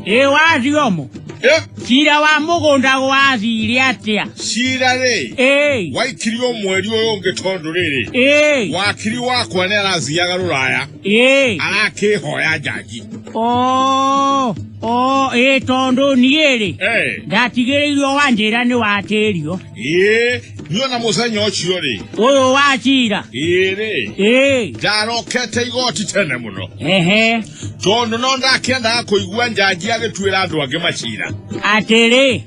Waziomo. Shira wa mugunda gwazire atia. Shira re. Wakiri omweri oyo ngetondorere. Wakiri wakwa ne araziaga ruraya. Arakihoya jaji. Tondo niere. Ndatigereirwo wanjira ni waterio. Niyo na musanyo ocio ri. Oyo wachira. Ndarokete igoti tene muno. Tondo no ndakenda kuigua njaji agitwira andu ange machira. Atere.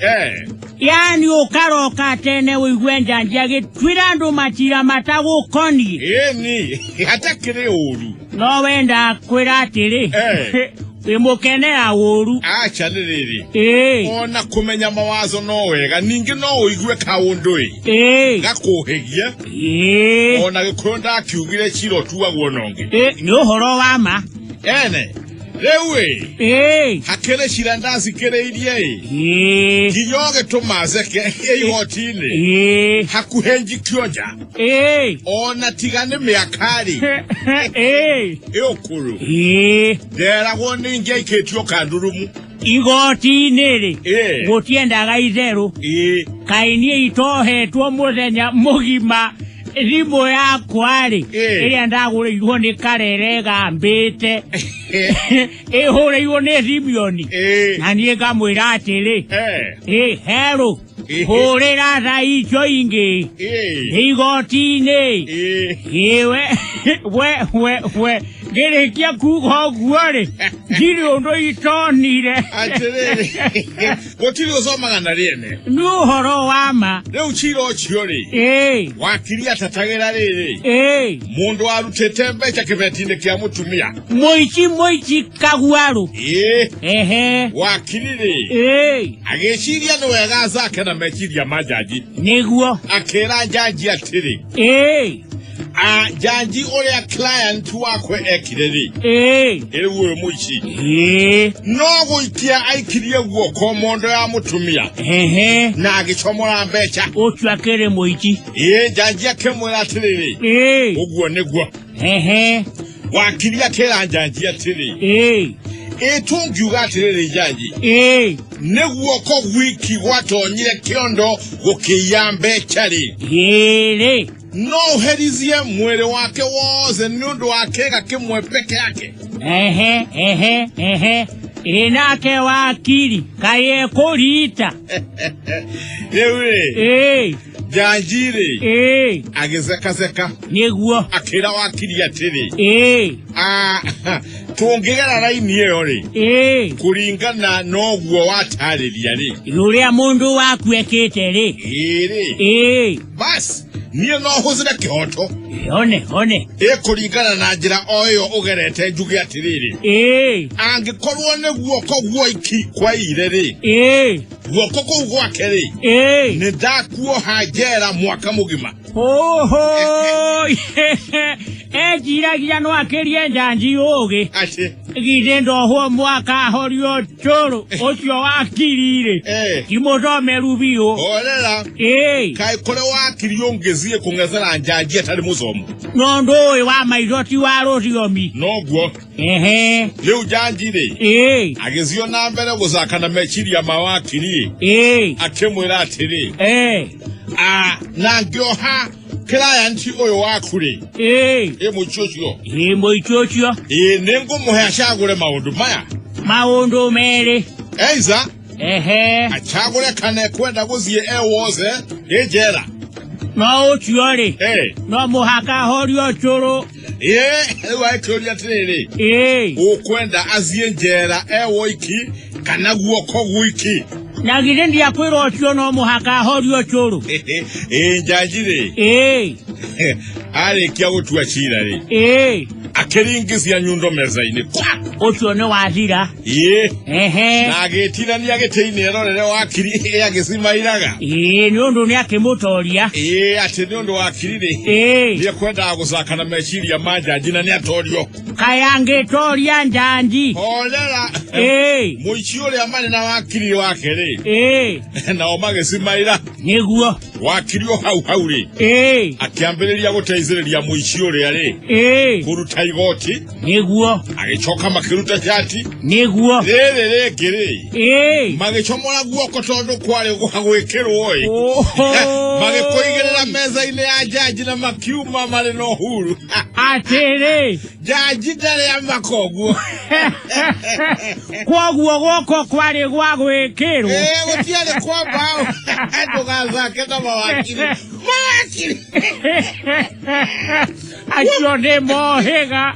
Yani ukaroka tene uigwe njaji agitwira andu machira matagukoni. Ni hatakire uru. No wenda kwira atere. Imukenera uru. Acha niriri. Ona kumenya mawazo no wega ningi no uigwe kaundui. Gakuhegia. Ona gikonda kiugire chiro tuwa gwononge. Ni uhoro wa ma. Lewe. Hakele shirandazi kere irie. Giyoge tumazeke igotine. Hakuhenji kyoja. Ona tigane miakari. Eokuru. Dera woni nge iketyo kandurumu. Igotine. Gotiendaga izero. Kainie itohe tuo muthenya mugima. Rimo ya kwari iri ndagure igone karere gambite hore igone rimioni na nie gamwira atiri hero hore ra icho inge igotine we gerekia kugo gware ndiri ondo itonire atiri gotiri osoma na riene ni uhoro wa ma reu chiro chiori Wakiri atatagera riri mundu arutete mbecha kibetinde kia mutumia moichi kagwaro Wakiri ri ageciria no wega zake na mechiria majaji neguo akera jaji atiri jaji ole client wakwe ekireri ewe muichi no guikia aikirie guoko mondo ya mutumia na agichomora mbecha otwakere muichi jaji akemwera atiriri uguo neguo Wakiri akera jaji atiri tungiuga atiriri jaji neguo ko wiki watonyire kiondo gukiya mbecha ri no herizie mwere wake woze nundu wake gakimwe peke yake inake Wakiri kaye kurita ewe janjire agezeka neguo akira Wakiri atiri tungigera raini iyo ri kuringana noguo watariria ri uria mundu wakwekete ri bas niyo no huzira kihoto one kuringana na njira oyo ugerete njugi atiriri angikorwo ne guoko gwoiki kwa ireri guoko ko gwakeri ni dakuo hajera mwaka mugima ejiragia no akerie njanji uge githendo ho mwaka horio choro ocio Wakiri kimotome rubio orera kai kore Wakiri ongezie kungezera njanji atari muzomo no ndo wa maizoti wa rotiomi noguo leu janjire agezio na mbere guzakana mechiria mawakiri akemwera atiri na ngioha client oyo wakure muchochio nengo muhashagure maundu mere eiza achagure kane kwenda guzie ewoze ejera no chiore no muhaka horio choro ewa ekloria tiriri ukwenda azie njera ewoiki kana guoko gwiki nagire ndia kwiro ocio no muhaka horio choro njajire arekia gutua chira ri akiringizia nyundo meza-ini ocio ne wathira na agitirania giteini erorere Wakiri agisimairaga ni undu ni akimutoria ati ni undu Wakiri ri ni kwenda gusakana mechiria majaji na ni atorio kayange toria njanji olera Muici uria mari na wakiri wake ri. Nao magicimaira. Niguo. Wakiri o hau ri. Akiambiriria guteithiriria muici uria ri. Kuruta igoti. Niguo. Agicoka makiruta chati. Niguo. Riri ngiri. Magicomora guoko tondu kwari gwikirwo ri. Magikuigirira meza-ini ya jaji na makiuma mari no huru. Atiri. Jaji ndari amakoguo. Koguo goko kwari gwa gwikirwo. Gutiari kwa bao. Ndugazake na mawakiri. Acio nĩ mohĩga.